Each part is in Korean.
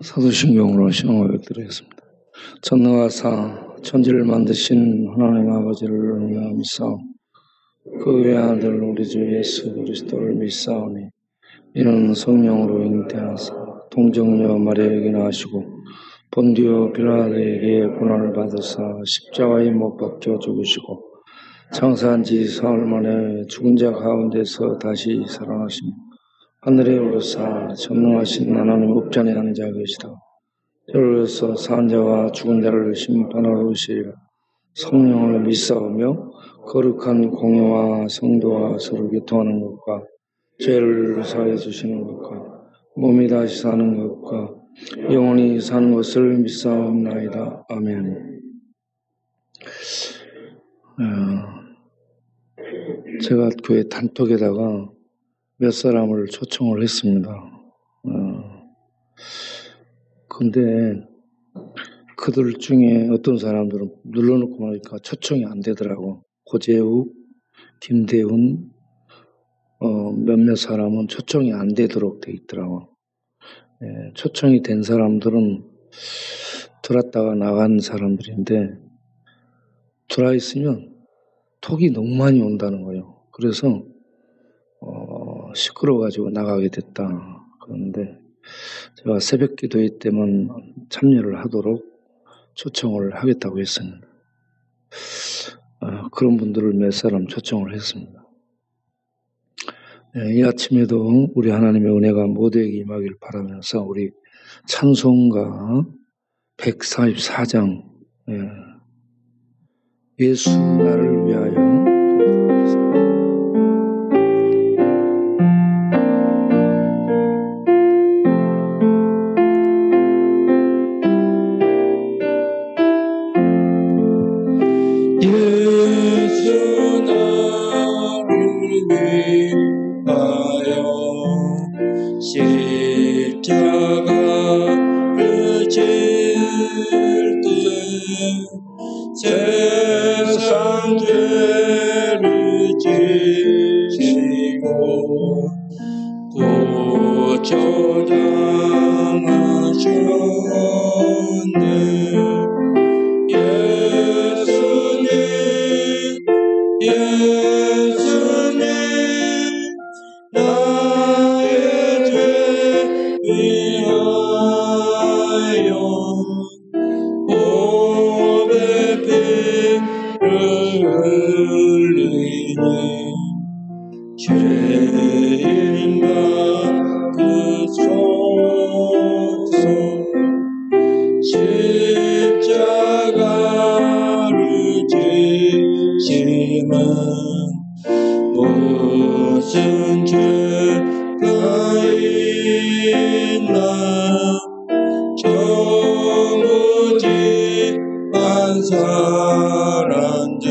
사도신경으로 시험을 드리겠습니다. 전능하사 천지를 만드신 하나님 아버지를 믿사오니 그 외아들 우리 주 예수 그리스도를 믿사오니 이는 성령으로 잉태하사 동정녀 마리아에게 나시고 본디오 빌라도에게 고난을 받으사 십자가에 못 박혀 죽으시고 장사한 지 사흘 만에 죽은 자 가운데서 다시 살아나시며 하늘에 오르사 전능하신 하나님 우편에 앉아 계시다. 저로서 산 자와 죽은 자를 심판하러 오시리라. 성령을 믿사오며 거룩한 공예와 성도와 서로 교통하는 것과 죄를 사해 주시는 것과 몸이 다시 사는 것과 영원히 사는 것을 믿사옵나이다. 아멘. 제가 교회 단톡에다가 몇 사람을 초청을 했습니다. 근데 그들 중에 어떤 사람들은 눌러놓고 보니까 초청이 안 되더라고. 고재욱, 김대훈, 몇몇 사람은 초청이 안 되도록 돼 있더라고. 초청이 된 사람들은 들어왔다가 나간 사람들인데 들어와 있으면 톡이 너무 많이 온다는 거예요. 그래서 시끄러워가지고 나가게 됐다. 그런데 제가 새벽 기도회 때만 참여를 하도록 초청을 하겠다고 했습니다. 그런 분들을 몇 사람 초청을 했습니다. 이 아침에도 우리 하나님의 은혜가 모두에게 임하길 바라면서 우리 찬송가 144장 예수 나를 위하여 세상 죄를 지시고 고쳐당하셨네. 예수님 예수님 나의 죄 위하여 흘리니 죄인 받으소서. 십자가를 지시면 무슨 죄가 있나. 정오직한 사람들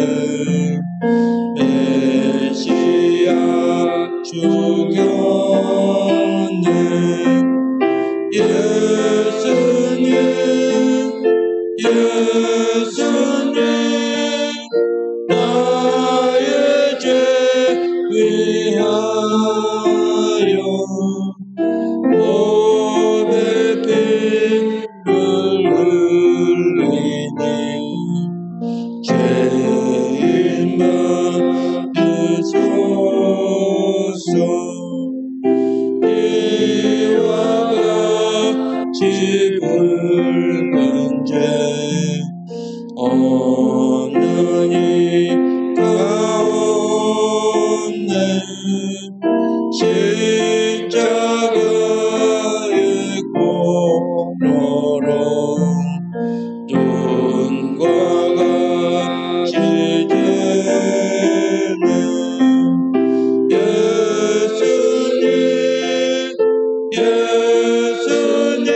메시아 죽였네. 예수님 예수님 나의 죄 위하여 몸에 피를 흘리니 죄인 받으소서. 이와 같이 붉은 죄 없느니 가없네. 십자가의 공로로 눈과 같이 되네. 예수님 예수님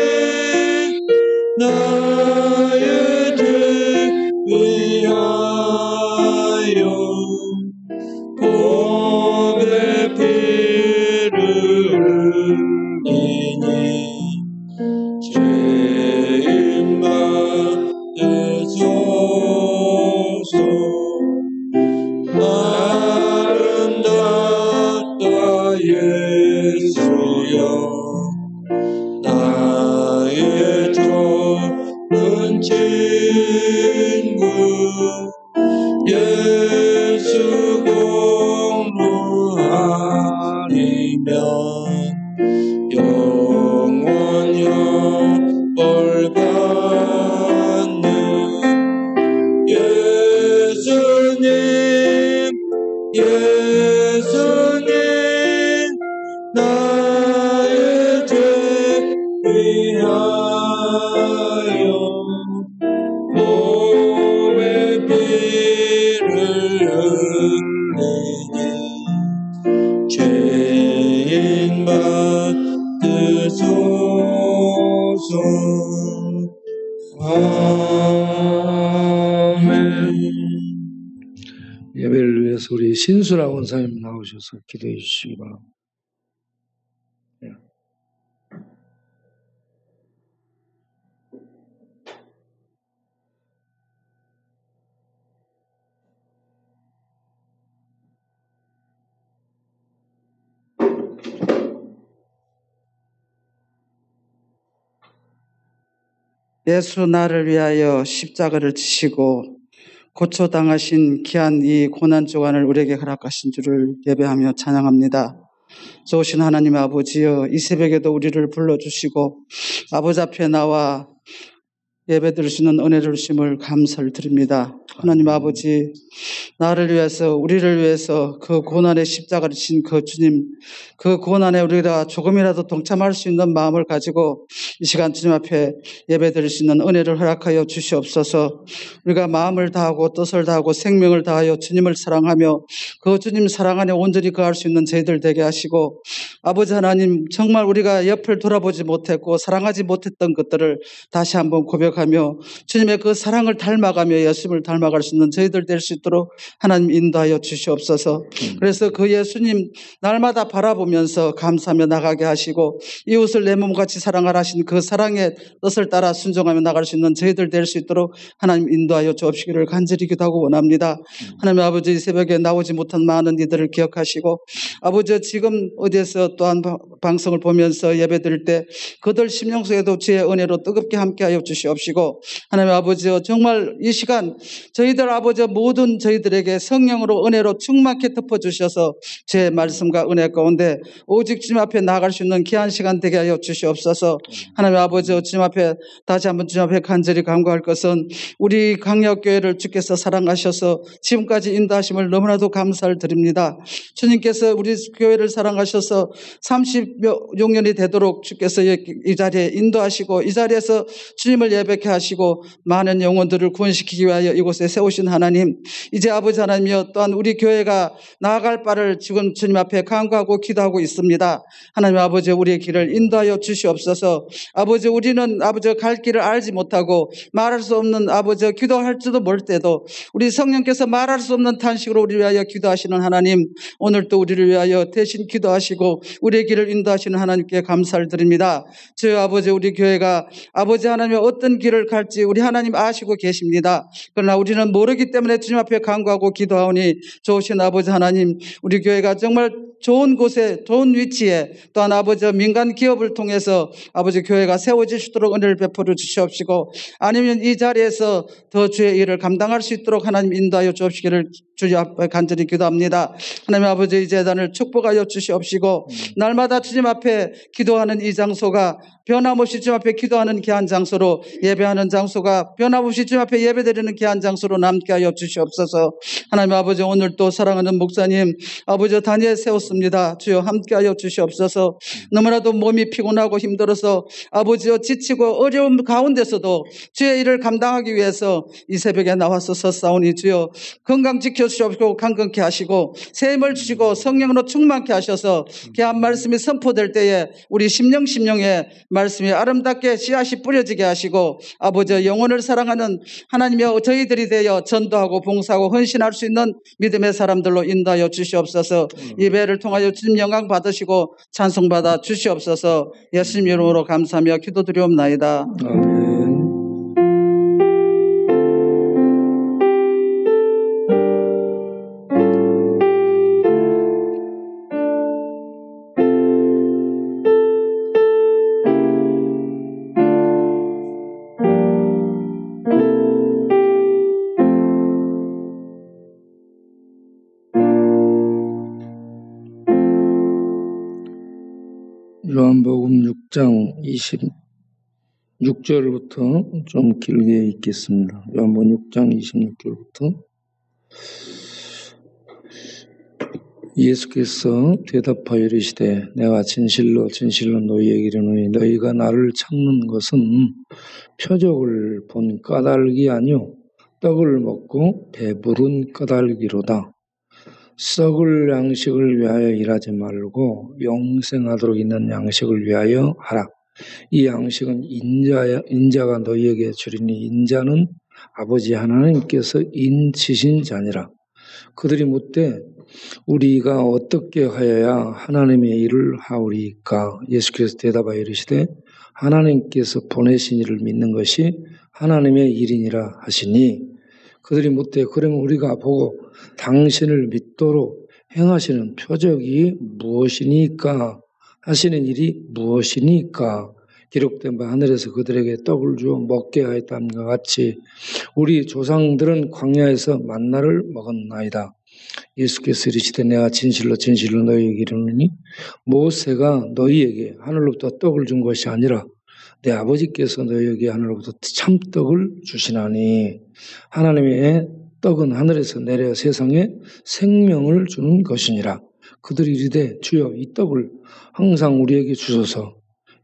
나의 죄 위하여 몸에 피를 흘리니 죄인 받으소서. 아름답다 예수여 나의 위하여 보배 피를 흘리니 죄인 받으소서. 아멘. 예배를 위해서 우리 신수라 원사님 나오셔서 기도해 주시기 바랍니다. 예수 나를 위하여 십자가를 지시고 고초당하신 귀한 이 고난주간을 우리에게 허락하신 줄을 예배하며 찬양합니다. 좋으신 하나님 아버지여, 이 새벽에도 우리를 불러주시고 아버지 앞에 나와 예배 드리시는 은혜를 주심을 감사를 드립니다. 하나님 아버지, 나를 위해서, 우리를 위해서 그 고난의 십자가를 지신 그 주님, 그 고난에 우리가 조금이라도 동참할 수 있는 마음을 가지고 이 시간 주님 앞에 예배 드릴 수 있는 은혜를 허락하여 주시옵소서. 우리가 마음을 다하고 뜻을 다하고 생명을 다하여 주님을 사랑하며 그 주님 사랑 안에 온전히 거할 수 있는 저희들 되게 하시고, 아버지 하나님, 정말 우리가 옆을 돌아보지 못했고 사랑하지 못했던 것들을 다시 한번 고백하며 주님의 그 사랑을 닮아가며 예수님을 닮아갈 수 있는 저희들 될 수 있도록 하나님 인도하여 주시옵소서. 그래서 그 예수님 날마다 바라보면서 감사하며 나가게 하시고, 이웃을 내 몸같이 사랑하라 하신 그 사랑의 뜻을 따라 순종하며 나갈 수 있는 저희들 될 수 있도록 하나님 인도하여 주옵시기를 간절히 기도하고 원합니다. 하나님 아버지, 이 새벽에 나오지 못한 많은 이들을 기억하시고, 아버지 지금 어디에서 또한 방송을 보면서 예배 드릴 때 그들 심령 속에도 주의 은혜로 뜨겁게 함께하여 주시옵시고, 하나님 아버지 정말 이 시간 저희들 아버지 모든 저희들에게 성령으로 은혜로 충만케 덮어주셔서 제 말씀과 은혜 가운데 오직 주님 앞에 나아갈 수 있는 귀한 시간 되게 하여 주시옵소서. 하나님 아버지 주님 앞에 다시 한번 주님 앞에 간절히 간구할 것은 우리 강력교회를 주께서 사랑하셔서 지금까지 인도하심을 너무나도 감사를 드립니다. 주님께서 우리 교회를 사랑하셔서 36년이 되도록 주께서 이 자리에 인도하시고 이 자리에서 주님을 예배케 하시고 많은 영혼들을 구원시키기 위하여 이곳에 세우신 하나님, 이제 아버지 하나님이여 또한 우리 교회가 나아갈 바를 지금 주님 앞에 간구하고 기도하고 있습니다. 하나님 아버지, 우리의 길을 인도하여 주시옵소서. 아버지, 우리는 아버지 갈 길을 알지 못하고 말할 수 없는 아버지 기도할지도 모를 때도 우리 성령께서 말할 수 없는 탄식으로 우리를 위하여 기도하시는 하나님, 오늘 또 우리를 위하여 대신 기도하시고 우리의 길을 인도하시는 하나님께 감사를 드립니다. 주여 아버지, 우리 교회가 아버지 하나님의 어떤 길을 갈지 우리 하나님 아시고 계십니다. 그러나 우리는 모르기 때문에 주님 앞에 간구하고 기도하오니, 좋으신 아버지 하나님, 우리 교회가 정말 좋은 곳에 좋은 위치에 또한 아버지 민간 기업을 통해서 아버지 교회가 세워질 수 있도록 은혜를 베풀어 주시옵시고, 아니면 이 자리에서 더 주의 일을 감당할 수 있도록 하나님 인도하여 주옵시기를 주님 앞에 간절히 기도합니다. 하나님 아버지, 이 재단을 축복하여 주시옵시고, 날마다 주님 앞에 기도하는 이 장소가 변함없이 주님 앞에 기도하는 귀한 장소로, 예배하는 장소가 변함없이 주님 앞에 예배드리는 귀한 장소로 남게 하여 주시옵소서. 하나님 아버지, 오늘 또 사랑하는 목사님 아버지 단위에 세웠습니다. 주여 함께 하여 주시옵소서. 너무나도 몸이 피곤하고 힘들어서 아버지여 지치고 어려움 가운데서도 주의 일을 감당하기 위해서 이 새벽에 나와서 섰사오니 주여 건강 지켜주시옵시고 강건케 하시고 새 힘을 주시고 성령으로 충만케 하셔서 귀한 말씀이 선포될 때에 우리 심령에 말씀이 아름답게 씨앗이 뿌려지게 하시고, 아버지 영혼을 사랑하는 하나님이여 저희들이 되어 전도하고 봉사하고 헌신할 수 있는 믿음의 사람들로 인도하여 주시옵소서. 예배를 통하여 주님 영광 받으시고 찬송 받아 주시옵소서. 예수님 이름으로 감사하며 기도드리옵나이다. 아멘. 요한복음 6장 26절부터 좀 길게 읽겠습니다. 요한복음 6장 26절부터 예수께서 대답하여 이르시되 내가 진실로 진실로 너희에게 이르노니 너희가 나를 찾는 것은 표적을 본 까닭이 아니요 떡을 먹고 배부른 까닭이로다. 썩을 양식을 위하여 일하지 말고 영생하도록 있는 양식을 위하여 하라. 이 양식은 인자가 너희에게 주리니 인자는 아버지 하나님께서 인치신 자니라. 그들이 묻되 우리가 어떻게 하여야 하나님의 일을 하오리까? 예수께서 대답하여 이르시되 하나님께서 보내신 이를 믿는 것이 하나님의 일이니라 하시니 그들이 묻되 그러면 우리가 보고 당신을 믿도록 행하시는 표적이 무엇이니까? 하시는 일이 무엇이니까? 기록된 바 하늘에서 그들에게 떡을 주어 먹게 하였다함과 같이 우리 조상들은 광야에서 만나를 먹었나이다. 예수께서 이르시되 내가 진실로 진실로 너희에게 이르노니 모세가 너희에게 하늘로부터 떡을 준 것이 아니라 내 아버지께서 너희에게 하늘로부터 참떡을 주시나니 하나님의 떡은 하늘에서 내려 세상에 생명을 주는 것이니라. 그들이 이르되 주여 이 떡을 항상 우리에게 주소서.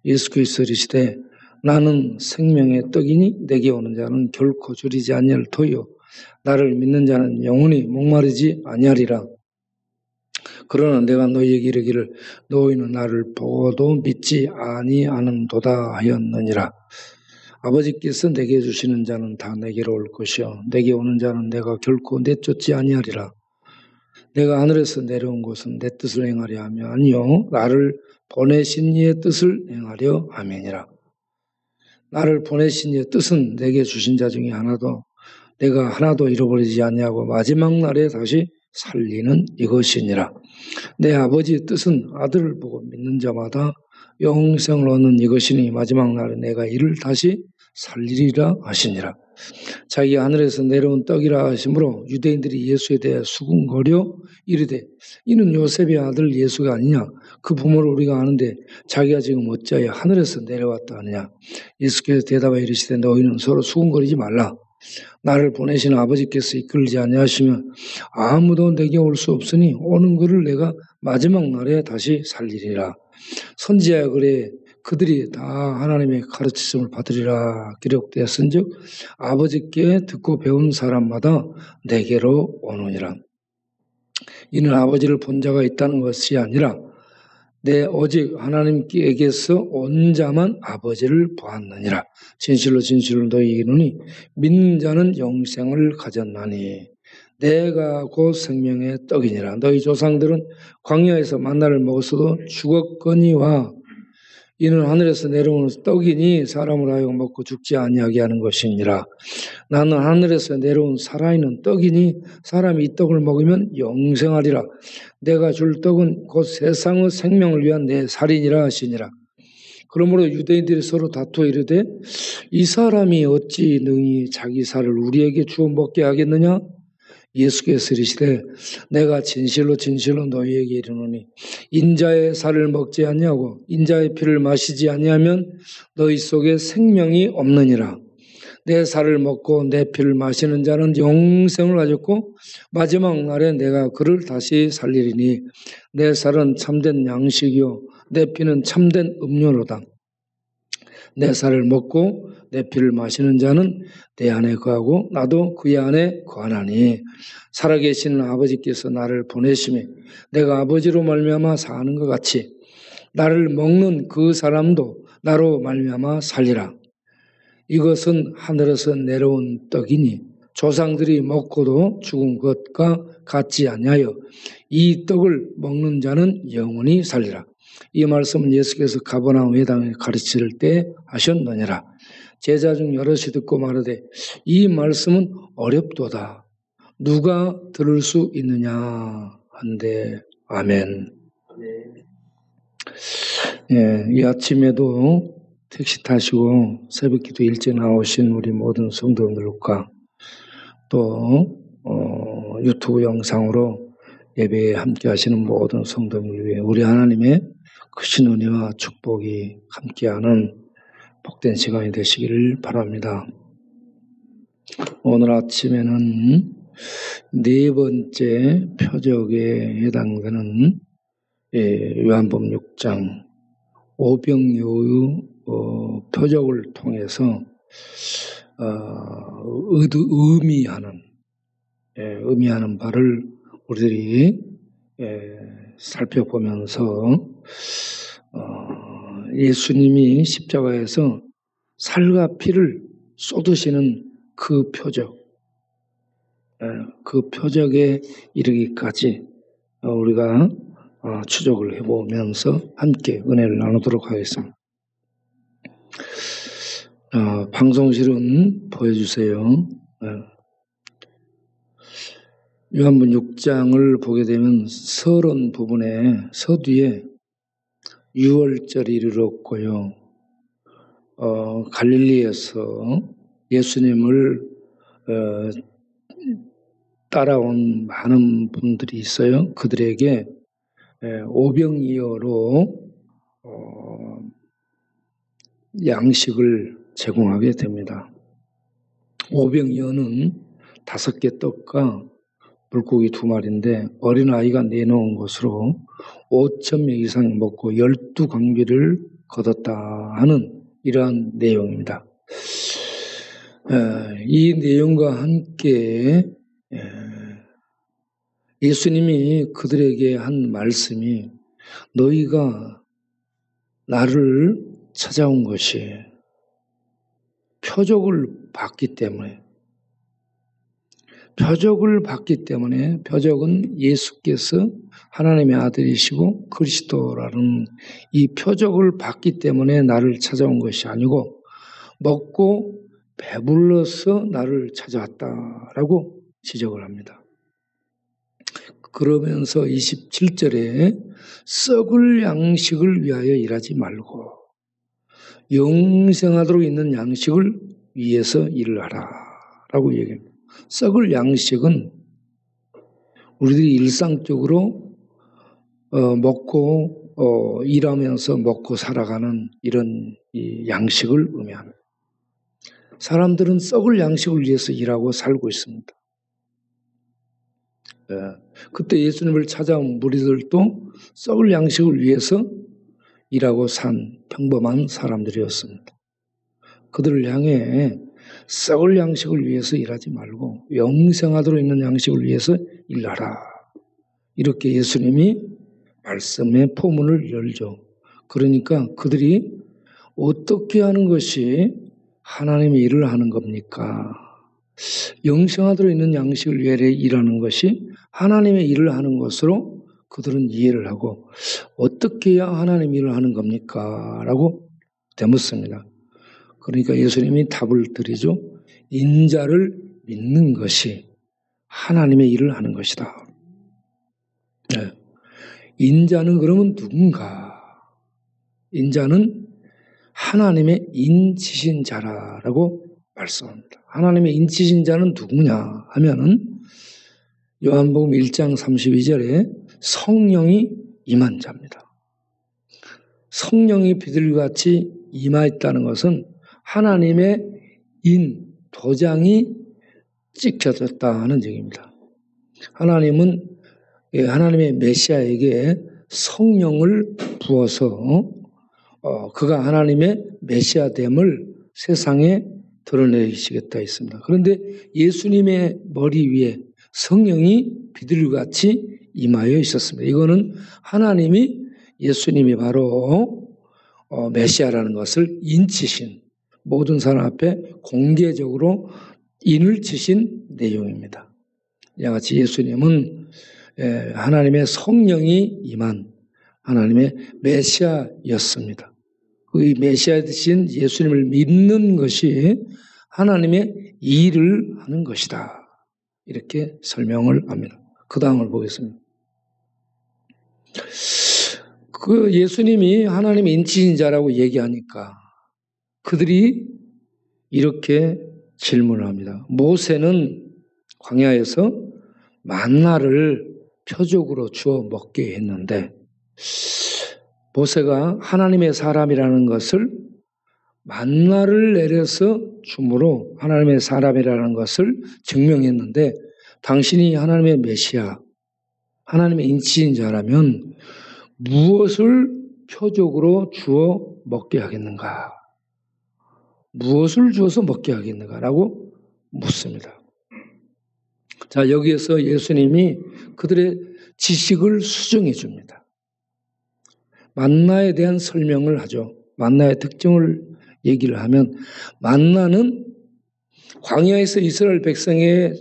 예수께서 이르시되 나는 생명의 떡이니 내게 오는 자는 결코 줄이지 아니할 터요 나를 믿는 자는 영원히 목마르지 아니하리라. 그러나 내가 너희에게 이르기를 너희는 나를 보고도 믿지 아니하는도다 하였느니라. 아버지께서 내게 주시는 자는 다 내게로 올 것이요 내게 오는 자는 내가 결코 내쫓지 아니하리라. 내가 하늘에서 내려온 것은 내 뜻을 행하려 하며 아니요 나를 보내신 이의 뜻을 행하려 함이니라. 나를 보내신 이의 뜻은 내게 주신 자 중에 내가 하나도 잃어버리지 아니하고 마지막 날에 다시 살리는 이것이니라. 내 아버지의 뜻은 아들을 보고 믿는 자마다 영생을 얻는 이것이니 마지막 날에 내가 이를 다시 살리리라 하시니라. 자기가 하늘에서 내려온 떡이라 하시므로 유대인들이 예수에 대해 수군거려 이르되 이는 요셉의 아들 예수가 아니냐? 그 부모를 우리가 아는데 자기가 지금 어찌하여 하늘에서 내려왔다 하느냐? 예수께서 대답하여 이르시되 너희는 서로 수군거리지 말라. 나를 보내시는 아버지께서 이끌지 아니하시면 아무도 내게 올 수 없으니 오는 그를 내가 마지막 날에 다시 살리리라. 선지자야 그래 그들이 다 하나님의 가르치심을 받으리라 기록되었은즉 아버지께 듣고 배운 사람마다 내게로 오느니라. 이는 아버지를 본 자가 있다는 것이 아니라 내 오직 하나님께게서 온 자만 아버지를 보았느니라. 진실로 진실로 너희에게 이르노니 믿는 자는 영생을 가졌나니 내가 곧 생명의 떡이니라. 너희 조상들은 광야에서 만나를 먹었어도 죽었거니와 이는 하늘에서 내려오는 떡이니 사람을 하여 먹고 죽지 아니하게 하는 것이니라. 나는 하늘에서 내려온 살아있는 떡이니 사람이 이 떡을 먹으면 영생하리라. 내가 줄 떡은 곧 세상의 생명을 위한 내 살이니라 하시니라. 그러므로 유대인들이 서로 다투어 이르되 이 사람이 어찌 능히 자기 살을 우리에게 주어 먹게 하겠느냐? 예수께서 이르시되 내가 진실로 진실로 너희에게 이르노니 인자의 살을 먹지 아니하고 인자의 피를 마시지 아니하면 너희 속에 생명이 없느니라. 내 살을 먹고 내 피를 마시는 자는 영생을 가졌고 마지막 날에 내가 그를 다시 살리리니 내 살은 참된 양식이요 내 피는 참된 음료로다. 내 살을 먹고 내 피를 마시는 자는 내 안에 거하고 나도 그의 안에 거하나니 살아계시는 아버지께서 나를 보내심에 내가 아버지로 말미암아 사는 것 같이 나를 먹는 그 사람도 나로 말미암아 살리라. 이것은 하늘에서 내려온 떡이니 조상들이 먹고도 죽은 것과 같지 아니하여 이 떡을 먹는 자는 영원히 살리라. 이 말씀은 예수께서 가버나움 회당에 가르칠 때 하셨느니라. 제자 중 여럿이 듣고 말하되 이 말씀은 어렵도다. 누가 들을 수 있느냐 한데 아멘. 예, 이 아침에도 택시 타시고 새벽기도 일찍 나오신 우리 모든 성도들과 또 유튜브 영상으로 예배에 함께 하시는 모든 성도들 위해 우리 하나님의 크신 은혜와 축복이 함께하는 복된 시간이 되시기를 바랍니다. 오늘 아침에는 네 번째 표적에 해당되는 요한복음 6장 오병이어의 표적을 통해서 의미하는 바를 우리들이 살펴보면서 예수님이 십자가에서 살과 피를 쏟으시는 그 표적, 그 표적에 이르기까지 우리가 추적을 해보면서 함께 은혜를 나누도록 하겠습니다. 방송실은 보여주세요. 요한복음 6장을 보게 되면 서론 부분에 서두에 유월절이 이르렀고요. 갈릴리에서 예수님을 따라온 많은 분들이 있어요. 그들에게 오병이어로 양식을 제공하게 됩니다. 오병이어는 5개 떡과 물고기 2마리인데 어린아이가 내놓은 것으로 5,000명 이상이 먹고 12광비를 거뒀다 하는 이러한 내용입니다. 이 내용과 함께 예수님이 그들에게 한 말씀이 너희가 나를 찾아온 것이 표적을 받기 때문에 표적은 예수께서 하나님의 아들이시고 그리스도라는 이 표적을 받기 때문에 나를 찾아온 것이 아니고 먹고 배불러서 나를 찾아왔다라고 지적을 합니다. 그러면서 27절에 썩을 양식을 위하여 일하지 말고 영생하도록 있는 양식을 위해서 일을 하라 라고 얘기합니다. 썩을 양식은 우리들이 일상적으로 먹고 일하면서 먹고 살아가는 이런 이 양식을 의미합니다. 사람들은 썩을 양식을 위해서 일하고 살고 있습니다. 그때 예수님을 찾아온 무리들도 썩을 양식을 위해서 일하고 산 평범한 사람들이었습니다. 그들을 향해 썩을 양식을 위해서 일하지 말고 영생하도록 있는 양식을 위해서 일하라. 이렇게 예수님이 말씀의 포문을 열죠. 그러니까 그들이 어떻게 하는 것이 하나님의 일을 하는 겁니까? 영생하도록 있는 양식을 위해 일하는 것이 하나님의 일을 하는 것으로 그들은 이해를 하고 어떻게 해야 하나님의 일을 하는 겁니까? 라고 되묻습니다. 그러니까 예수님이 답을 드리죠. 인자를 믿는 것이 하나님의 일을 하는 것이다. 인자는 그러면 누군가? 인자는 하나님의 인치신 자라고 말씀합니다. 하나님의 인치신 자는 누구냐 하면은 요한복음 1장 32절에 성령이 임한 자입니다. 성령이 비둘기같이 임하였다는 것은 하나님의 도장이 찍혀졌다 하는 얘기입니다. 하나님은 하나님의 메시아에게 성령을 부어서 그가 하나님의 메시아됨을 세상에 드러내시겠다 했습니다. 그런데 예수님의 머리 위에 성령이 비둘기같이 임하여 있었습니다. 이거는 하나님이 예수님이 바로 메시아라는 것을 인치신 모든 사람 앞에 공개적으로 인을 치신 내용입니다. 이같이 예수님은 하나님의 성령이 임한 하나님의 메시아였습니다. 그 메시아 되신 예수님을 믿는 것이 하나님의 일을 하는 것이다. 이렇게 설명을 합니다. 그 다음을 보겠습니다. 그 예수님이 하나님의 인치신 자라고 얘기하니까 그들이 이렇게 질문을 합니다. 모세는 광야에서 만나를 표적으로 주어 먹게 했는데 모세가 하나님의 사람이라는 것을 만나를 내려서 줌으로 하나님의 사람이라는 것을 증명했는데 당신이 하나님의 메시아, 하나님의 인치인자라면 무엇을 표적으로 주어 먹게 하겠는가? 무엇을 주어서 먹게 하겠는가라고 묻습니다. 자, 여기에서 예수님이 그들의 지식을 수정해 줍니다. 만나에 대한 설명을 하죠. 만나의 특징을 얘기를 하면 만나는 광야에서 이스라엘 백성에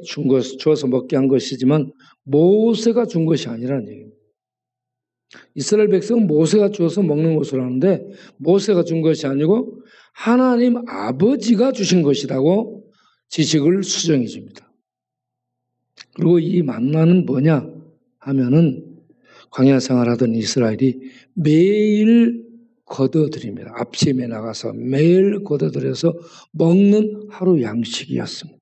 주어서 먹게 한 것이지만 모세가 준 것이 아니라는 얘기입니다. 이스라엘 백성은 모세가 주어서 먹는 것으로 하는데 모세가 준 것이 아니고 하나님 아버지가 주신 것이라고 지식을 수정해 줍니다. 그리고 이 만나는 뭐냐 하면은 광야 생활하던 이스라엘이 매일 걷어들입니다. 앞심에 나가서 매일 걷어들여서 먹는 하루 양식이었습니다.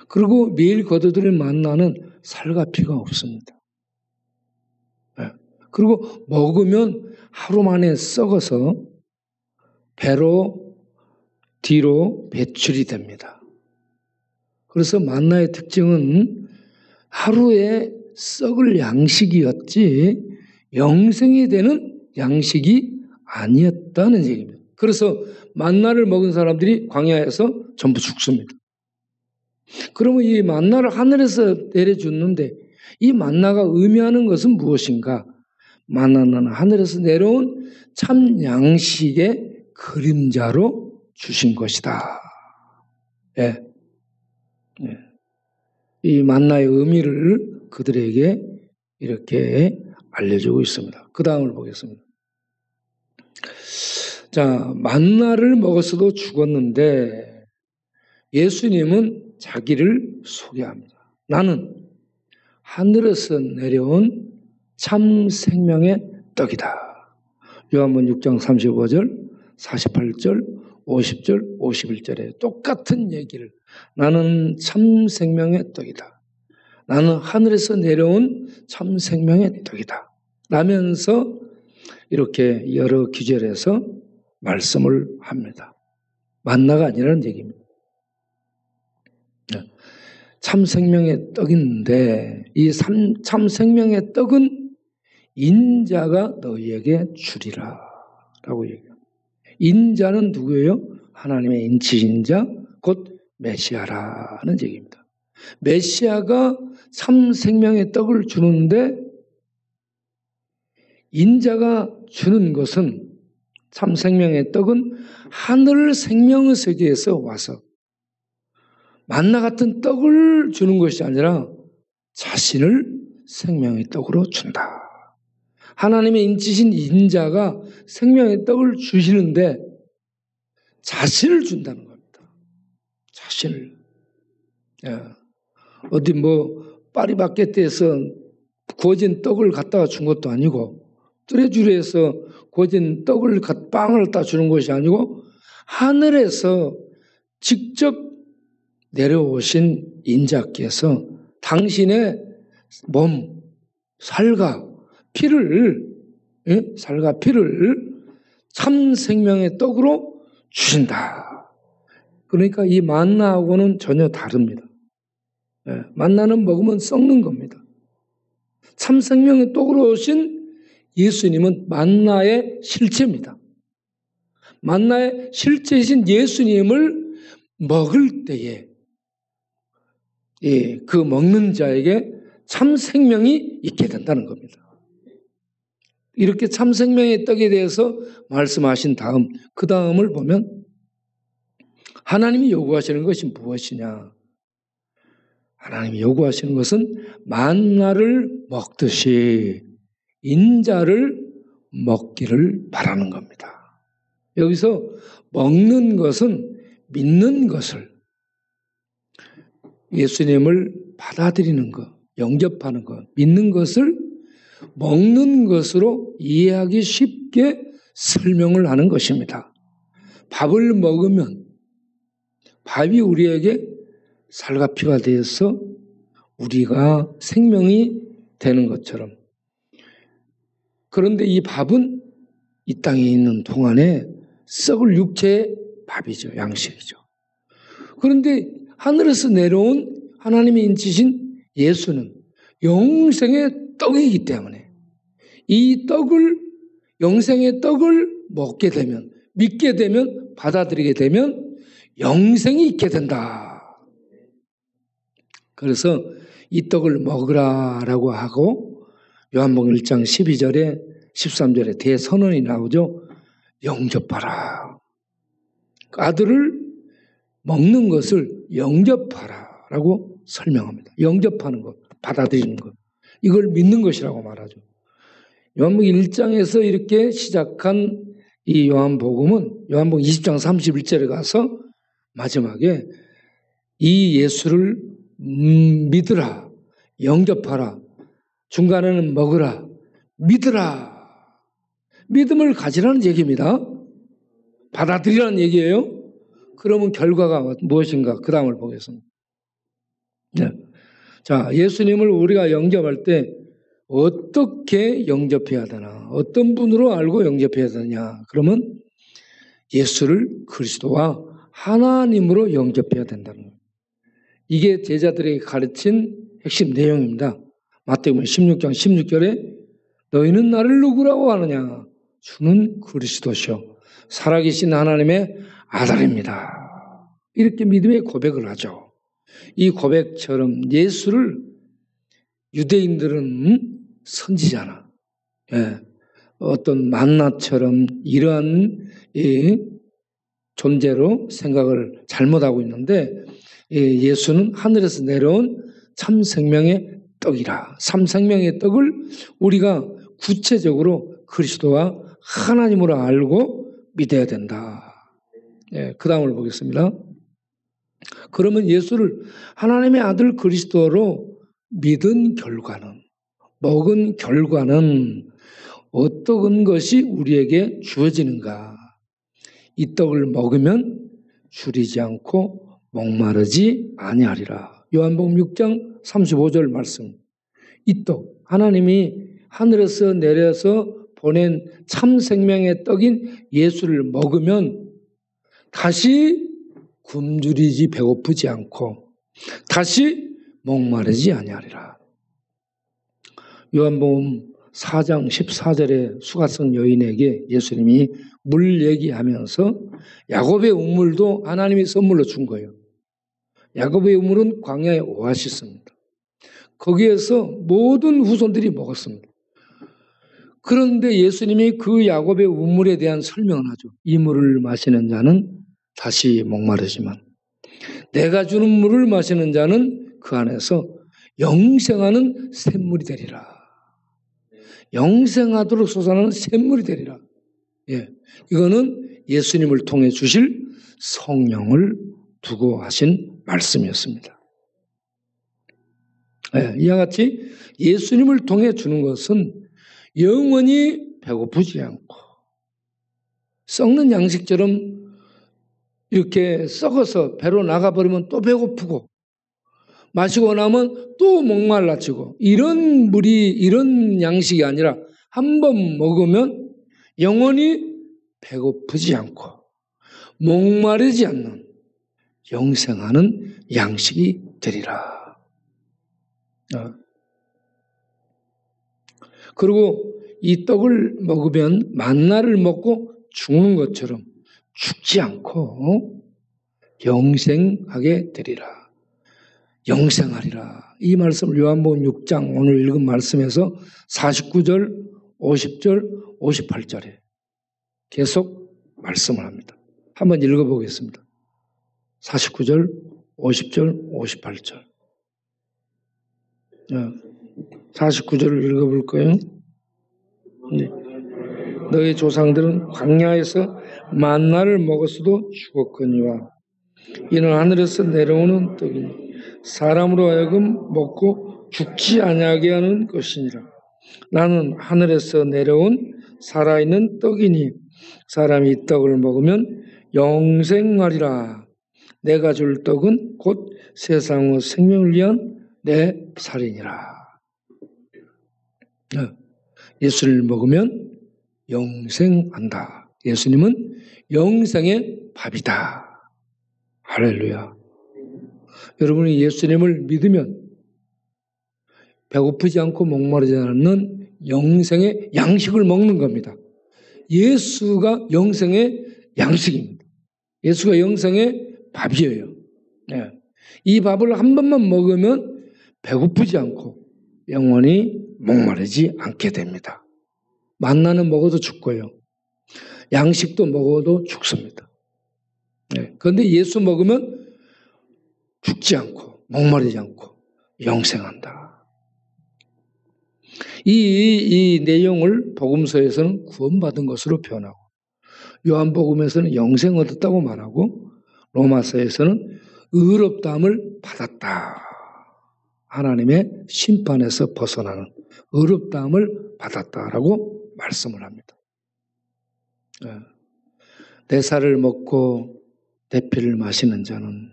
그리고 매일 걷어들인 만나는 살과 피가 없습니다. 그리고 먹으면 하루 만에 썩어서 배로 뒤로 배출이 됩니다. 그래서 만나의 특징은 하루에 썩을 양식이었지 영생이 되는 양식이 아니었다는 얘기입니다. 그래서 만나를 먹은 사람들이 광야에서 전부 죽습니다. 그러면 이 만나를 하늘에서 내려주는데 이 만나가 의미하는 것은 무엇인가? 만나는 하늘에서 내려온 참 양식의 그림자로 주신 것이다. 예. 예. 이 만나의 의미를 그들에게 이렇게 알려주고 있습니다. 그 다음을 보겠습니다. 자, 만나를 먹었어도 죽었는데 예수님은 자기를 소개합니다. 나는 하늘에서 내려온 참 생명의 떡이다. 요한복음 6장 35절, 48절, 50절, 51절에 똑같은 얘기를 나는 참 생명의 떡이다. 나는 하늘에서 내려온 참 생명의 떡이다. 라면서 이렇게 여러 구절에서 말씀을 합니다. 만나가 아니라는 얘기입니다. 참 생명의 떡인데 이 참 생명의 떡은 인자가 너희에게 주리라 라고 얘기합니다. 인자는 누구예요? 하나님의 인치인자 곧 메시아라는 얘기입니다. 메시아가 참 생명의 떡을 주는데 인자가 주는 것은 참 생명의 떡은 하늘 생명의 세계에서 와서 만나 같은 떡을 주는 것이 아니라 자신을 생명의 떡으로 준다. 하나님의 인치신 인자가 생명의 떡을 주시는데 자신을 준다는 겁니다. 자신을. 어디 파리바게뜨에서 구워진 떡을 갖다가 준 것도 아니고 뚜레쥬르에서 구워진 떡을 빵을 갖다 주는 것이 아니고 하늘에서 직접 내려오신 인자께서 당신의 몸, 살과 피를 참 생명의 떡으로 주신다. 그러니까 이 만나하고는 전혀 다릅니다. 만나는 먹으면 썩는 겁니다. 참 생명의 떡으로 오신 예수님은 만나의 실체입니다. 만나의 실체이신 예수님을 먹을 때에 그 먹는 자에게 참 생명이 있게 된다는 겁니다. 이렇게 참 생명의 떡에 대해서 말씀하신 다음 그 다음을 보면 하나님이 요구하시는 것이 무엇이냐? 하나님이 요구하시는 것은 만나를 먹듯이 인자를 먹기를 바라는 겁니다. 여기서 먹는 것은 믿는 것을 예수님을 받아들이는 것, 영접하는 것, 믿는 것을 먹는 것으로 이해하기 쉽게 설명을 하는 것입니다. 밥을 먹으면 밥이 우리에게 살과 피가 되어서 우리가 생명이 되는 것처럼 그런데 이 밥은 이 땅에 있는 동안에 썩을 육체의 밥이죠. 양식이죠. 그런데 하늘에서 내려온 하나님이 인치신 예수는 영생의 떡이기 때문에 이 떡을, 영생의 떡을 먹게 되면, 믿게 되면, 받아들이게 되면 영생이 있게 된다. 그래서 이 떡을 먹으라라고 하고 요한복음 1장 12절에 13절에 대선언이 나오죠. 영접하라. 아들을 먹는 것을 영접하라라고 설명합니다. 영접하는 것, 받아들이는 것. 이걸 믿는 것이라고 말하죠. 요한복음 1장에서 이렇게 시작한 이 요한복음은 요한복음 20장 31절에 가서 마지막에 이 예수를 믿으라, 영접하라, 중간에는 먹으라, 믿으라. 믿음을 가지라는 얘기입니다. 받아들이라는 얘기예요. 그러면 결과가 무엇인가? 그 다음을 보겠습니다. 네. 자, 예수님을 우리가 영접할 때 어떻게 영접해야 되나? 어떤 분으로 알고 영접해야 되느냐? 그러면 예수를 그리스도와 하나님으로 영접해야 된다는 거예요. 이게 제자들에게 가르친 핵심 내용입니다. 마태복음 16장 16절에 너희는 나를 누구라고 하느냐? 주는 그리스도시요 살아계신 하나님의 아들입니다. 이렇게 믿음의 고백을 하죠. 이 고백처럼 예수를 유대인들은 선지자나 어떤 만나처럼 이러한 존재로 생각을 잘못하고 있는데 예수는 하늘에서 내려온 참 생명의 떡이라. 참 생명의 떡을 우리가 구체적으로 그리스도와 하나님으로 알고 믿어야 된다. 그 다음을 보겠습니다. 그러면 예수를 하나님의 아들 그리스도로 믿은 결과는, 먹은 결과는 어떤 것이 우리에게 주어지는가? 이 떡을 먹으면 줄이지 않고 목마르지 아니하리라. 요한복음 6장 35절 말씀. 이 떡, 하나님이 하늘에서 내려서 보낸 참 생명의 떡인 예수를 먹으면 다시 굶주리지 배고프지 않고 다시 목마르지 아니하리라. 요한복음 4장 14절에 수가성 여인에게 예수님이 물 얘기하면서 야곱의 우물도 하나님이 선물로 준 거예요. 야곱의 우물은 광야의 오아시스입니다. 거기에서 모든 후손들이 먹었습니다. 그런데 예수님이 그 야곱의 우물에 대한 설명을 하죠. 이 물을 마시는 자는 다시 목마르지만 내가 주는 물을 마시는 자는 그 안에서 영생하는 샘물이 되리라. 영생하도록 솟아나는 샘물이 되리라. 이거는 예수님을 통해 주실 성령을 두고 하신 말씀이었습니다. 이와 같이 예수님을 통해 주는 것은 영원히 배고프지 않고 썩는 양식처럼 이렇게 썩어서 배로 나가버리면 또 배고프고 마시고 나면 또 목말라지고 이런 물이 이런 양식이 아니라 한 번 먹으면 영원히 배고프지 않고 목마르지 않는 영생하는 양식이 되리라. 그리고 이 떡을 먹으면 만나를 먹고 죽는 것처럼 죽지 않고 영생하게 되리라. 영생하리라. 이 말씀을 요한복음 6장 오늘 읽은 말씀에서 49절, 50절, 58절에 계속 말씀을 합니다. 한번 읽어보겠습니다. 49절, 50절, 58절. 49절을 읽어볼 거예요. 네. 너희 조상들은 광야에서 만나를 먹었어도 죽었거니와 이는 하늘에서 내려오는 떡이니 사람으로 하여금 먹고 죽지 아니하게 하는 것이니라. 나는 하늘에서 내려온 살아있는 떡이니 사람이 이 떡을 먹으면 영생하리라. 내가 줄 떡은 곧 세상의 생명을 위한 내 살이니라. 예수를 먹으면 영생한다. 예수님은 영생의 밥이다. 할렐루야. 여러분이 예수님을 믿으면 배고프지 않고 목마르지 않는 영생의 양식을 먹는 겁니다. 예수가 영생의 양식입니다. 예수가 영생의 밥이에요. 네. 이 밥을 한 번만 먹으면 배고프지 않고 영원히 목마르지 않게 됩니다. 만나는 먹어도 죽고요. 양식도 먹어도 죽습니다. 네. 그런데 예수 먹으면 죽지 않고 목마르지 않고 영생한다. 이 내용을 복음서에서는 구원받은 것으로 표현하고 요한복음에서는 영생 얻었다고 말하고 로마서에서는 의롭다함을 받았다. 하나님의 심판에서 벗어나는 의롭다함을 받았다라고 말씀을 합니다. 내 살을 먹고 내 피를 마시는 자는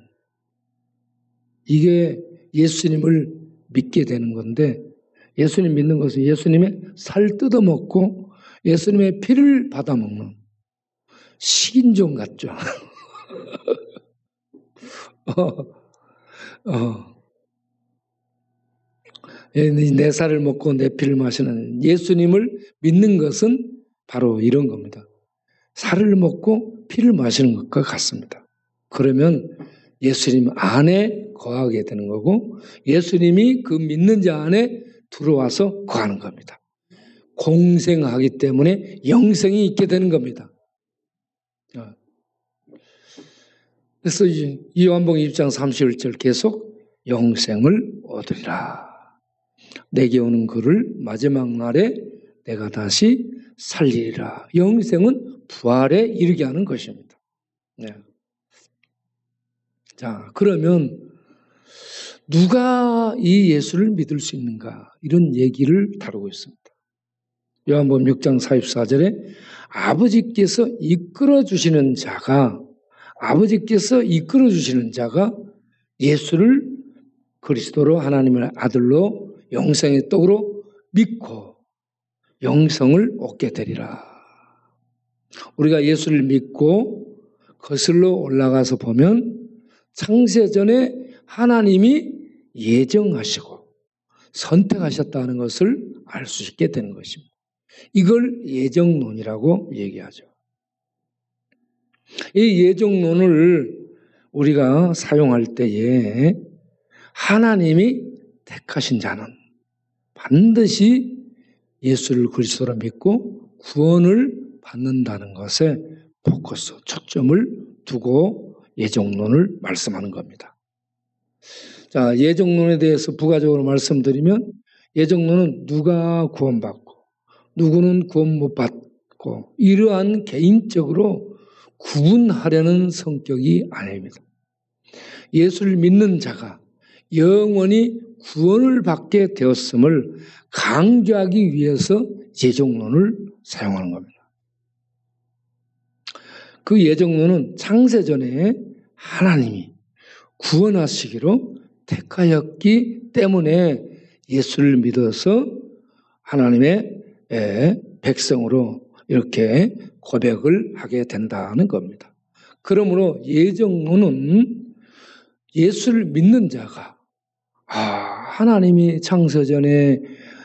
이게 예수님을 믿게 되는 건데 예수님 믿는 것은 예수님의 살 뜯어먹고 예수님의 피를 받아먹는 식인종 같죠. 내 살을 먹고 내 피를 마시는 예수님을 믿는 것은 바로 이런 겁니다. 살을 먹고 피를 마시는 것과 같습니다. 그러면 예수님 안에 거하게 되는 거고 예수님이 그 믿는 자 안에 들어와서 거하는 겁니다. 공생하기 때문에 영생이 있게 되는 겁니다. 그래서 이 요한복음 2장 31절 계속 영생을 얻으리라. 내게 오는 그를 마지막 날에 내가 다시 살리리라. 영생은 부활에 이르게 하는 것입니다. 네. 자, 그러면 누가 이 예수를 믿을 수 있는가? 이런 얘기를 다루고 있습니다. 요한복음 6장 44절에 아버지께서 이끌어 주시는 자가 예수를 그리스도로 하나님의 아들로 영생의 떡으로 믿고 영생을 얻게 되리라. 우리가 예수를 믿고 거슬러 올라가서 보면 창세전에 하나님이 예정하시고 선택하셨다는 것을 알 수 있게 되는 것입니다. 이걸 예정론이라고 얘기하죠. 이 예정론을 우리가 사용할 때에 하나님이 택하신 자는 반드시 예수를 그리스도로 믿고 구원을 받는다는 것에 포커스, 초점을 두고 예정론을 말씀하는 겁니다. 자, 예정론에 대해서 부가적으로 말씀드리면 예정론은 누가 구원받고 누구는 구원 못 받고 이러한 개인적으로 구분하려는 성격이 아닙니다. 예수를 믿는 자가 영원히 구원을 받게 되었음을 강조하기 위해서 예정론을 사용하는 겁니다. 그 예정론은 창세전에 하나님이 구원하시기로 택하였기 때문에 예수를 믿어서 하나님의 백성으로 이렇게 고백을 하게 된다는 겁니다. 그러므로 예정론은 예수를 믿는 자가 하나님이 창세전에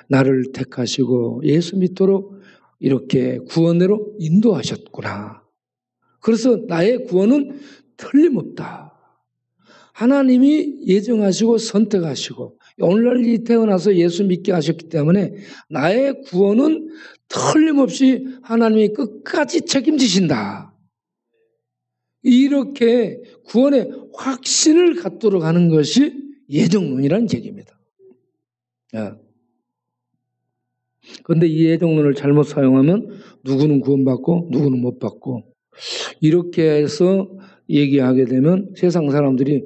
나를 택하시고 예수 믿도록 이렇게 구원으로 인도하셨구나. 그래서 나의 구원은 틀림없다. 하나님이 예정하시고 선택하시고 오늘날 이 태어나서 예수 믿게 하셨기 때문에 나의 구원은 틀림없이 하나님이 끝까지 책임지신다. 이렇게 구원의 확신을 갖도록 하는 것이 예정론이라는 얘기입니다. 그런데 이 예정론을 잘못 사용하면 누구는 구원받고 누구는 못 받고 이렇게 해서 얘기하게 되면 세상 사람들이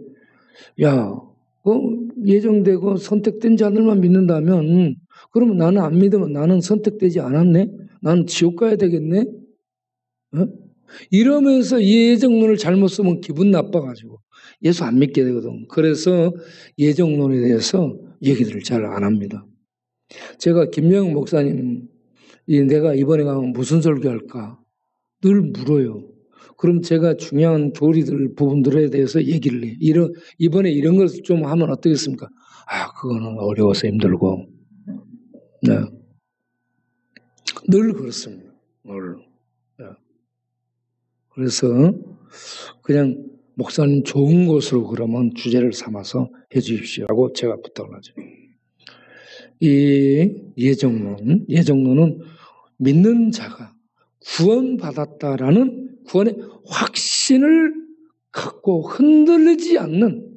예정되고 선택된 자들만 믿는다면 그러면 나는 안 믿으면 나는 선택되지 않았네? 나는 지옥 가야 되겠네? 이러면서 이 예정론을 잘못 쓰면 기분 나빠가지고 예수 안 믿게 되거든. 그래서 예정론에 대해서 얘기들을 잘 안 합니다. 제가 김영영 목사님 내가 이번에 가면 무슨 설교할까 늘 물어요. 그럼 제가 중요한 교리들 부분들에 대해서 얘기를 해요. 이번에 이런 것을 좀 하면 어떻겠습니까? 그거는 어려워서 힘들고. 네. 늘 그렇습니다. 늘. 네. 그래서 그냥 목사님 좋은 것으로 그러면 주제를 삼아서 해 주십시오 하고 제가 부탁을 하죠. 이 예정론은 믿는 자가 구원받았다라는 구원의 확신을 갖고 흔들리지 않는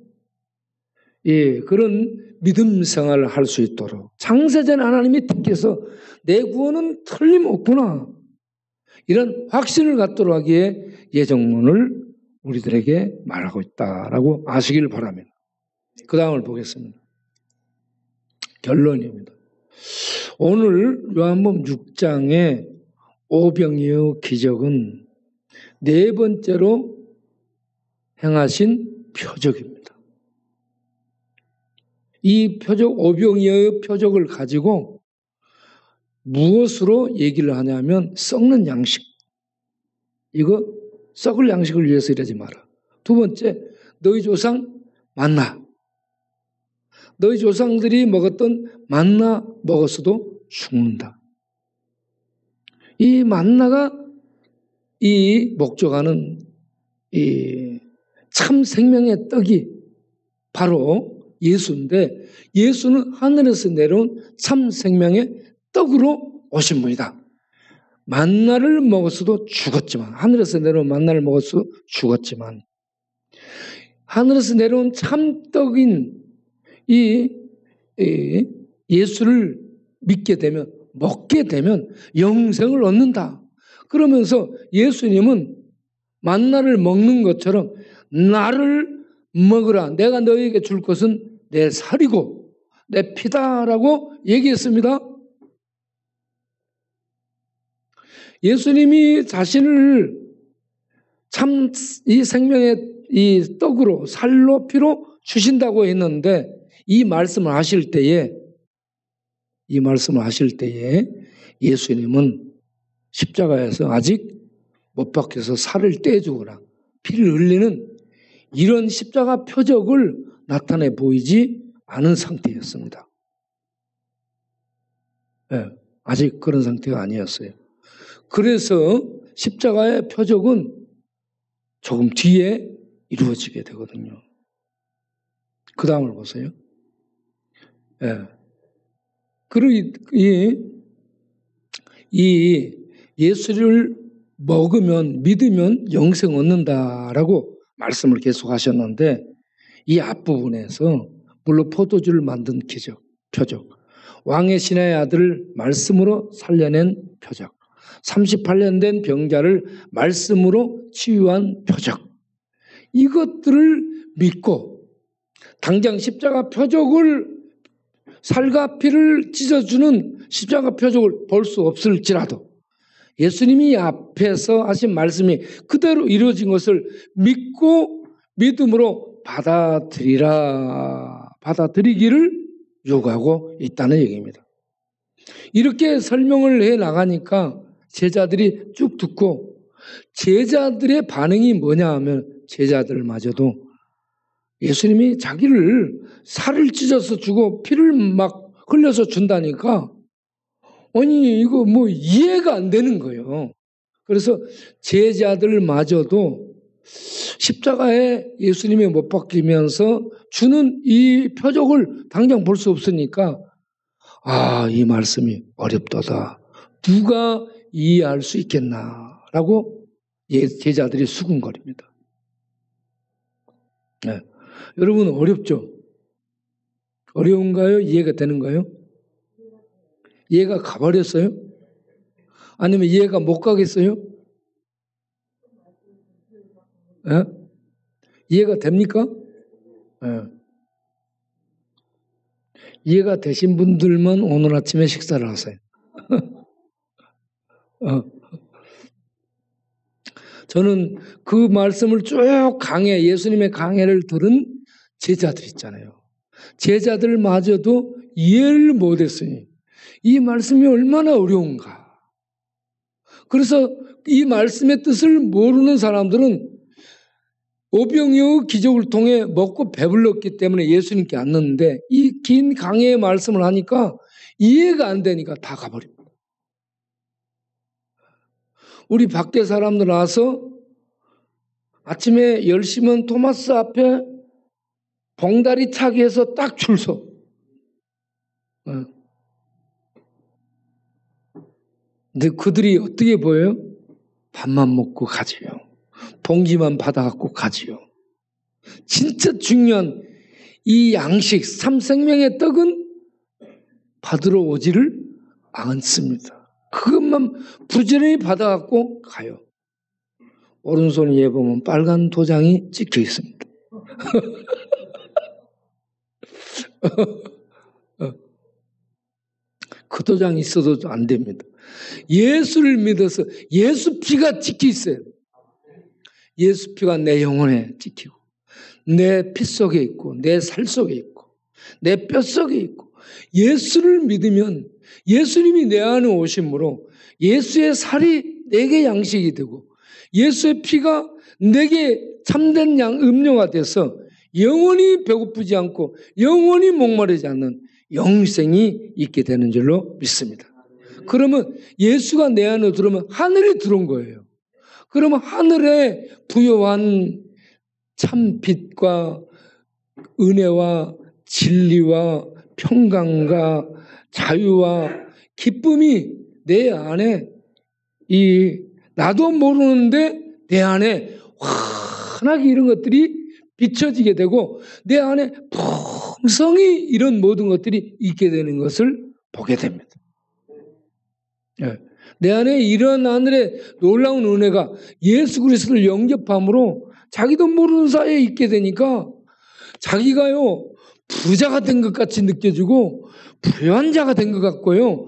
그런 믿음 생활을 할 수 있도록 창세전 하나님이 뜻께서 내 구원은 틀림없구나 이런 확신을 갖도록 하기에 예정론을 우리들에게 말하고 있다라고 아시길 바랍니다. 그 다음을 보겠습니다. 결론입니다. 오늘 요한복음 6장의 오병이어 기적은 네 번째로 행하신 표적입니다. 이 표적, 오병이어의 표적을 가지고 무엇으로 얘기를 하냐면 썩는 양식. 이거 썩을 양식을 위해서 이러지 마라. 두 번째, 너희 조상 만나. 너희 조상들이 먹었던 만나 먹었어도 죽는다. 이 만나가 이 목적하는 이 참 생명의 떡이 바로 예수인데 예수는 하늘에서 내려온 참 생명의 떡으로 오신 분이다. 만나를 먹었어도 죽었지만 하늘에서 내려온 만나를 먹었어도 죽었지만 하늘에서 내려온 참떡인 이 예수를 믿게 되면 먹게 되면 영생을 얻는다. 그러면서 예수님은 만나를 먹는 것처럼 나를 먹으라. 내가 너에게 줄 것은 내 살이고 내 피다라고 얘기했습니다. 예수님이 자신을 참 이 생명의 이 떡으로 살로 피로 주신다고 했는데 이 말씀을 하실 때에 예수님은 십자가에서 아직 못 박혀서 살을 떼주거나 피를 흘리는 이런 십자가 표적을 나타내 보이지 않은 상태였습니다. 네, 아직 그런 상태가 아니었어요. 그래서 십자가의 표적은 조금 뒤에 이루어지게 되거든요. 그 다음을 보세요. 그리고 이 예수를 먹으면 믿으면 영생 얻는다라고 말씀을 계속 하셨는데 이 앞부분에서 물로 포도주를 만든 기적, 표적, 왕의 신의 아들을 말씀으로 살려낸 표적, 38년 된 병자를 말씀으로 치유한 표적, 이것들을 믿고 당장 십자가 표적을 살과 피를 찢어주는 십자가 표적을 볼 수 없을지라도 예수님이 앞에서 하신 말씀이 그대로 이루어진 것을 믿고 믿음으로 받아들이기를 요구하고 있다는 얘기입니다. 이렇게 설명을 해 나가니까 제자들이 쭉 듣고 제자들의 반응이 뭐냐 하면 제자들마저도 예수님이 자기를 살을 찢어서 주고 피를 막 흘려서 준다니까 아니 이거 뭐 이해가 안 되는 거예요. 그래서 제자들마저도 십자가에 예수님이 못 박히면서 주는 이 표적을 당장 볼 수 없으니까 이 말씀이 어렵도다. 누가 이해할 수 있겠나라고 제자들이 수군거립니다. 네. 여러분 어렵죠? 어려운가요? 이해가 되는가요? 이해가 가버렸어요? 아니면 이해가 못 가겠어요? 네? 이해가 됩니까? 네. 이해가 되신 분들만 오늘 아침에 식사를 하세요. 저는 그 말씀을 쭉 예수님의 강해를 들은 제자들 있잖아요. 제자들마저도 이해를 못했으니 이 말씀이 얼마나 어려운가. 그래서 이 말씀의 뜻을 모르는 사람들은 오병이어 기적을 통해 먹고 배불렀기 때문에 예수님께 안 넣는데 이 긴 강해의 말씀을 하니까 이해가 안 되니까 다 가버립니다. 우리 밖에 사람들 와서 아침에 10시면 토마스 앞에 봉다리 차기에서 딱 줄 서. 근데 그들이 어떻게 보여요? 밥만 먹고 가지요. 봉지만 받아갖고 가지요. 진짜 중요한 이 양식, 삼생명의 떡은 받으러 오지를 않습니다. 그것만 부지런히 받아갖고 가요. 오른손 위에 보면 빨간 도장이 찍혀 있습니다. 그 도장이 있어도 안 됩니다. 예수를 믿어서 예수 피가 찍혀 있어요. 예수 피가 내 영혼에 찍히고 내 피 속에 있고 내 살 속에 있고 내 뼈 속에 있고 예수를 믿으면 예수님이 내 안에 오심으로 예수의 살이 내게 양식이 되고 예수의 피가 내게 참된 음료가 돼서 영원히 배고프지 않고 영원히 목마르지 않는 영생이 있게 되는 줄로 믿습니다. 그러면 예수가 내 안에 들어오면 하늘에 들어온 거예요. 그러면 하늘에 부여한 참 빛과 은혜와 진리와 평강과 자유와 기쁨이 내 안에 나도 모르는데 내 안에 환하게 이런 것들이 비춰지게 되고 내 안에 풍성히 이런 모든 것들이 있게 되는 것을 보게 됩니다. 내 안에 이런 하늘의 놀라운 은혜가 예수 그리스도를 영접함으로 자기도 모르는 사이에 있게 되니까 자기가요 부자가 된 것 같이 느껴지고 부유한 자가 된 것 같고요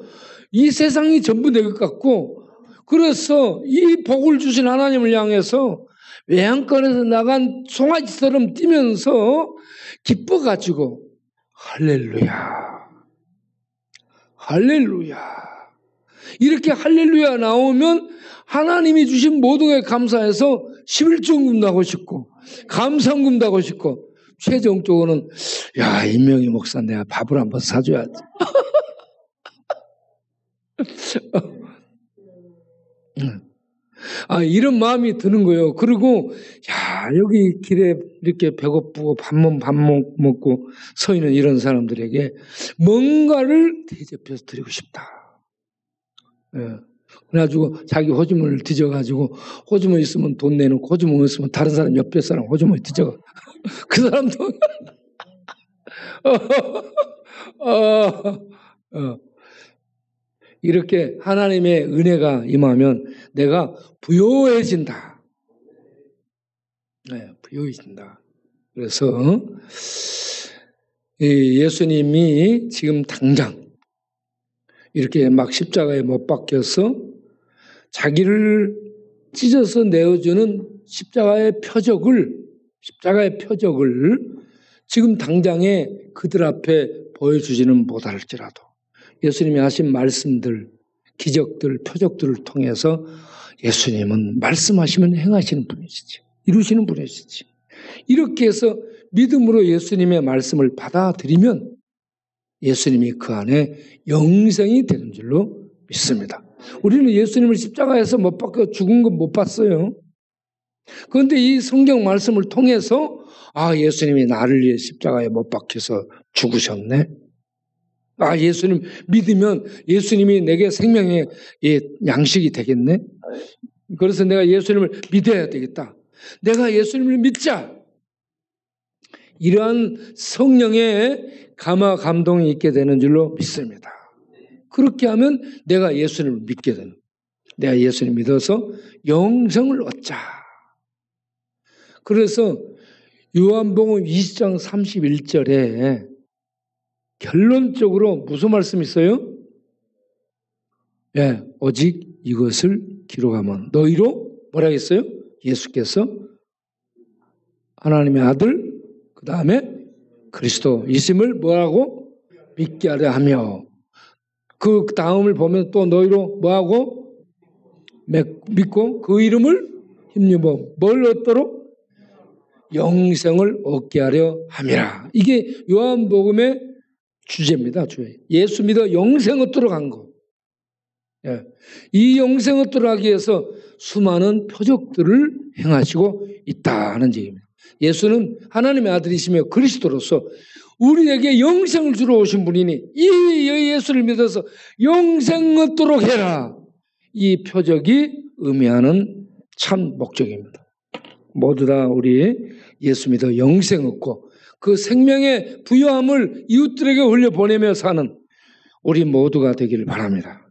이 세상이 전부 내 것 같고 그래서 이 복을 주신 하나님을 향해서 외양간에서 나간 송아지처럼 뛰면서 기뻐가지고 할렐루야 할렐루야 이렇게 할렐루야 나오면 하나님이 주신 모든 게 감사해서 11조금도 하고 싶고 감사금도 하고 싶고 최종적으로는 야 임명희 목사 내가 밥을 한번 사줘야지. 이런 마음이 드는 거예요. 그리고 야 여기 길에 이렇게 배고프고 밥 먹고 서 있는 이런 사람들에게 뭔가를 대접해서 드리고 싶다. 그래가지고 자기 호주머니를 뒤져가지고 호주머니 있으면 돈 내놓고 호주머니 있으면 다른 사람 옆에 사람 호주머니 뒤져가. 그 사람도 이렇게 하나님의 은혜가 임하면 내가 부요해진다. 부요해진다. 그래서 예수님이 지금 당장 이렇게 막 십자가에 못 박혀서 자기를 찢어서 내어주는 십자가의 표적을 지금 당장에 그들 앞에 보여주지는 못할지라도 예수님이 하신 말씀들, 기적들, 표적들을 통해서 예수님은 말씀하시면 행하시는 분이시지. 이루시는 분이시지. 이렇게 해서 믿음으로 예수님의 말씀을 받아들이면 예수님이 그 안에 영생이 되는 줄로 믿습니다. 우리는 예수님을 십자가에서 못 박혀 죽은 건 못 봤어요. 그런데 이 성경 말씀을 통해서 예수님이 나를 위해 십자가에 못 박혀서 죽으셨네. 예수님 믿으면 예수님이 내게 생명의 양식이 되겠네. 그래서 내가 예수님을 믿어야 되겠다. 내가 예수님을 믿자. 이러한 성령의 감화 감동이 있게 되는 줄로 믿습니다. 그렇게 하면 내가 예수님을 믿게 되는, 내가 예수님 믿어서 영생을 얻자. 그래서 요한복음 20장 31절에 결론적으로 무슨 말씀이 있어요? 오직 이것을 기록하면 너희로 뭐라 했어요? 예수께서 하나님의 아들 그 다음에 그리스도이심을 뭐라고? 믿게 하려 하며 그 다음을 보면 또 너희로 뭐하고? 믿고 그 이름을 힘입어 뭘 얻도록? 영생을 얻게 하려 함이라. 이게 요한복음의 주제입니다. 예수 믿어 영생 얻도록 한 거. 예. 이 영생 얻도록 하기 위해서 수많은 표적들을 행하시고 있다는 얘기입니다. 예수는 하나님의 아들이시며 그리스도로서 우리에게 영생을 주러 오신 분이니 이 예수를 믿어서 영생 얻도록 해라. 이 표적이 의미하는 참 목적입니다. 모두 다 우리 예수 믿어 영생 얻고 그 생명의 부요함을 이웃들에게 흘려보내며 사는 우리 모두가 되기를 바랍니다.